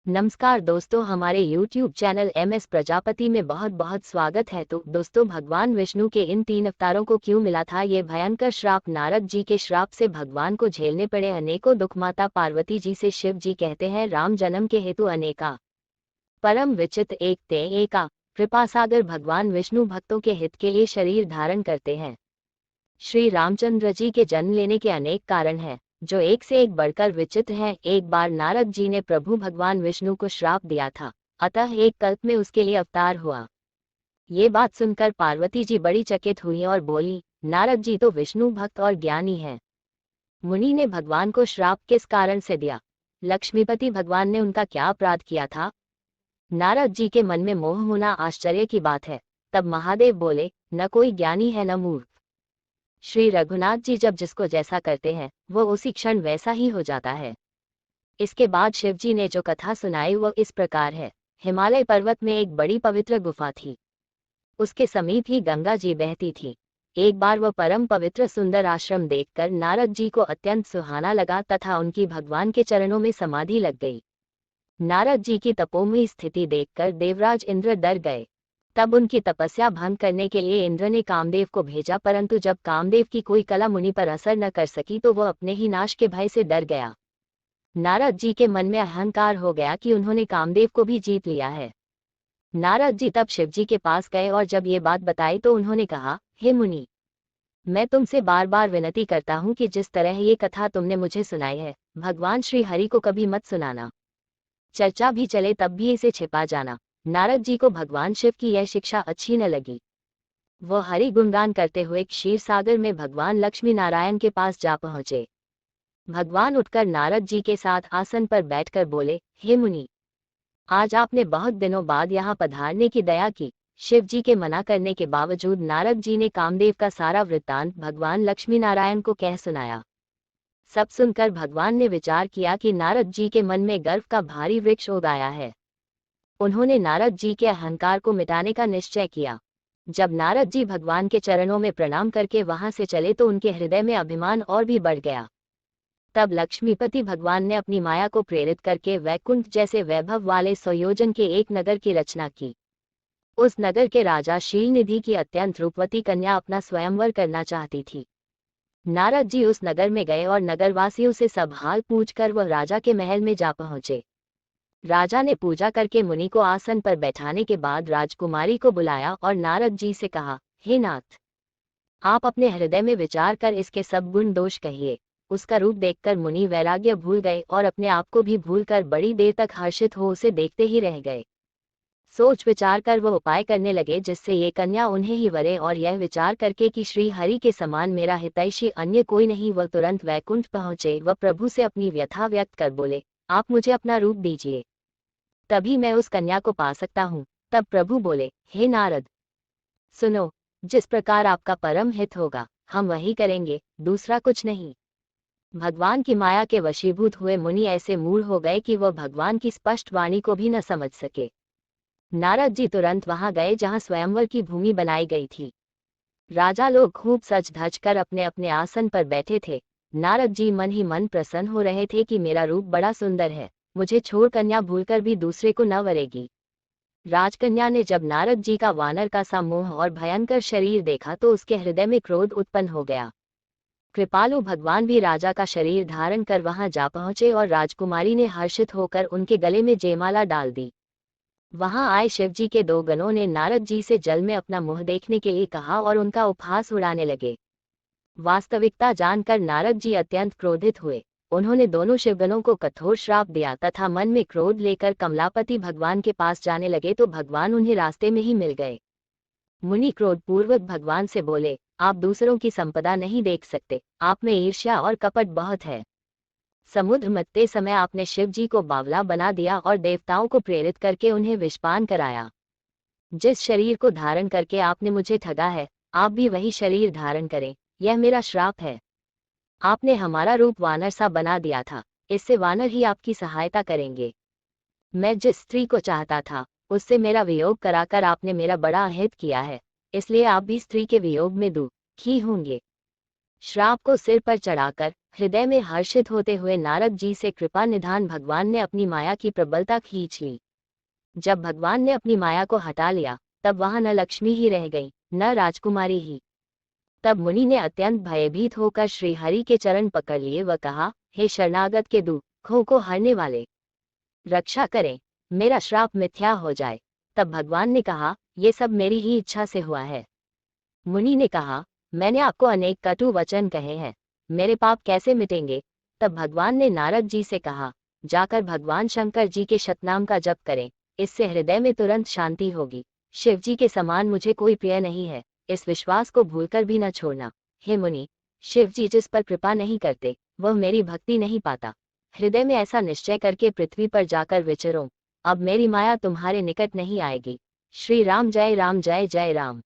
नमस्कार दोस्तों, हमारे YouTube चैनल MS प्रजापति में बहुत बहुत स्वागत है। तो दोस्तों, भगवान विष्णु के इन 3 अवतारों को क्यों मिला था ये भयंकर श्राप? नारद जी के श्राप से भगवान को झेलने पड़े अनेकों दुख। माता पार्वती जी से शिव जी कहते हैं, राम जन्म के हेतु अनेका परम विचित्र एक ते एका कृपा सागर भगवान विष्णु भक्तों के हित के लिए शरीर धारण करते हैं। श्री रामचंद्र जी के जन्म लेने के अनेक कारण हैं, जो एक से एक बढ़कर विचित्र हैं। एक बार नारद जी ने प्रभु भगवान विष्णु को श्राप दिया था, अतः एक कल्प में उसके लिए अवतार हुआ। ये बात सुनकर पार्वती जी बड़ी चकित हुई और बोली, नारद जी तो विष्णु भक्त और ज्ञानी हैं। मुनि ने भगवान को श्राप किस कारण से दिया? लक्ष्मीपति भगवान ने उनका क्या अपराध किया था? नारद जी के मन में मोह होना आश्चर्य की बात है। तब महादेव बोले, न कोई ज्ञानी है न मूर्ख। श्री रघुनाथ जी जब जिसको जैसा करते हैं वो उसी क्षण वैसा ही हो जाता है। इसके बाद शिव जी ने जो कथा सुनाई वो इस प्रकार है। हिमालय पर्वत में एक बड़ी पवित्र गुफा थी। उसके समीप ही गंगा जी बहती थी। एक बार वह परम पवित्र सुंदर आश्रम देखकर नारद जी को अत्यंत सुहाना लगा तथा उनकी भगवान के चरणों में समाधि लग गई। नारद जी की तपोमयी स्थिति देखकर देवराज इंद्र डर गए। तब उनकी तपस्या भंग करने के लिए इंद्र ने कामदेव को भेजा, परंतु जब कामदेव की कोई कला मुनि पर असर न कर सकी तो वह अपने ही नाश के भय से डर गया। नारद जी के मन में अहंकार हो गया कि उन्होंने कामदेव को भी जीत लिया है। नारद जी तब शिव जी के पास गए और जब ये बात बताई तो उन्होंने कहा, हे मुनि, मैं तुमसे बार बार विनती करता हूँ कि जिस तरह ये कथा तुमने मुझे सुनाई है, भगवान श्री हरि को कभी मत सुनाना। चर्चा भी चले तब भी इसे छिपा जाना। नारद जी को भगवान शिव की यह शिक्षा अच्छी न लगी। वह हरि गुणगान करते हुए क्षीर सागर में भगवान लक्ष्मी नारायण के पास जा पहुंचे। भगवान उठकर नारद जी के साथ आसन पर बैठकर बोले, हे मुनि, आज आपने बहुत दिनों बाद यहाँ पधारने की दया की। शिव जी के मना करने के बावजूद नारद जी ने कामदेव का सारा वृत्तांत भगवान लक्ष्मी नारायण को कह सुनाया। सब सुनकर भगवान ने विचार किया कि नारद जी के मन में गर्व का भारी वृक्ष उग आया है। उन्होंने नारद जी के अहंकार को मिटाने का निश्चय किया। जब नारद जी भगवान के चरणों में प्रणाम करके वहां से चले तो उनके हृदय में अभिमान और भी बढ़ गया। तब लक्ष्मीपति भगवान ने अपनी माया को प्रेरित करके वैकुंठ जैसे वैभव वाले सुयोजन के एक नगर की रचना की। उस नगर के राजा शीलनिधि की अत्यंत रूपवती कन्या अपना स्वयंवर करना चाहती थी। नारद जी उस नगर में गए और नगरवासियों से सब हाल पूछकर वह राजा के महल में जा पहुंचे। राजा ने पूजा करके मुनि को आसन पर बैठाने के बाद राजकुमारी को बुलाया और नारद जी से कहा, हे नाथ, आप अपने हृदय में विचार कर इसके सब गुण दोष कहिए। उसका रूप देखकर मुनि वैराग्य भूल गए और अपने आप को भी भूलकर बड़ी देर तक हर्षित हो उसे देखते ही रह गए। सोच विचार कर वह उपाय करने लगे जिससे ये कन्या उन्हें ही वरे, और यह विचार करके कि श्री हरि के समान मेरा हितैषी अन्य कोई नहीं, वह तुरंत वैकुंठ पहुंचे। वह प्रभु से अपनी व्यथा व्यक्त कर बोले, आप मुझे अपना रूप दीजिए, तभी मैं उस कन्या को पा सकता हूँ। तब प्रभु बोले, हे नारद, सुनो, जिस प्रकार आपका परम हित होगा हम वही करेंगे, दूसरा कुछ नहीं। भगवान की माया के वशीभूत हुए मुनि ऐसे मूढ़ हो गए कि वह भगवान की स्पष्ट वाणी को भी न समझ सके। नारद जी तुरंत वहां गए जहां स्वयंवर की भूमि बनाई गई थी। राजा लोग खूब सज धज कर अपने अपने आसन पर बैठे थे। नारद जी मन ही मन प्रसन्न हो रहे थे कि मेरा रूप बड़ा सुंदर है, मुझे छोड़ कन्या भूलकर भी दूसरे को न वरेगी। राजकन्या ने जब नारद जी का वानर का सा मुंह और भयंकर शरीर देखा तो उसके हृदय में क्रोध उत्पन्न हो गया। कृपालु भगवान भी राजा का शरीर धारण कर वहां जा पहुंचे और राजकुमारी ने हर्षित होकर उनके गले में जयमाला डाल दी। वहां आए शिव जी के 2 गणों ने नारद जी से जल में अपना मुंह देखने के लिए कहा और उनका उपहास उड़ाने लगे। वास्तविकता जानकर नारद जी अत्यंत क्रोधित हुए। उन्होंने दोनों शिवगणों को कठोर श्राप दिया तथा मन में क्रोध लेकर कमलापति भगवान के पास जाने लगे तो भगवान उन्हें रास्ते में ही मिल गए। मुनि क्रोधपूर्वक भगवान से बोले, आप दूसरों की संपदा नहीं देख सकते, आप में ईर्ष्या और कपट बहुत है। समुद्र मथते समय आपने शिव जी को बावला बना दिया और देवताओं को प्रेरित करके उन्हें विषपान कराया। जिस शरीर को धारण करके आपने मुझे ठगा है, आप भी वही शरीर धारण करें, यह मेरा श्राप है। आपने हमारा रूप वानर सा बना दिया था, इससे वानर ही आपकी सहायता करेंगे। मैं जिस स्त्री को चाहता था उससे मेरा वियोग कराकर आपने मेरा बड़ा अहित किया है, इसलिए आप भी स्त्री के वियोग में दुखी होंगे। श्राप को सिर पर चढ़ाकर हृदय में हर्षित होते हुए नारद जी से कृपा निधान भगवान ने अपनी माया की प्रबलता खींच ली। जब भगवान ने अपनी माया को हटा लिया तब वहां न लक्ष्मी ही रह गई न राजकुमारी ही। तब मुनि ने अत्यंत भयभीत होकर श्रीहरि के चरण पकड़ लिए व कहा, हे शरणागत के दुखों को हरने वाले, रक्षा करें, मेरा श्राप मिथ्या हो जाए। तब भगवान ने कहा, ये सब मेरी ही इच्छा से हुआ है। मुनि ने कहा, मैंने आपको अनेक कटु वचन कहे हैं, मेरे पाप कैसे मिटेंगे। तब भगवान ने नारद जी से कहा, जाकर भगवान शंकर जी के शतनाम का जप करें, इससे हृदय में तुरंत शांति होगी। शिव जी के समान मुझे कोई प्रिय नहीं है, इस विश्वास को भूलकर भी न छोड़ना। हे मुनि, शिव जी जिस पर कृपा नहीं करते वह मेरी भक्ति नहीं पाता। हृदय में ऐसा निश्चय करके पृथ्वी पर जाकर विचरो, अब मेरी माया तुम्हारे निकट नहीं आएगी। श्री राम जय राम जय जय राम।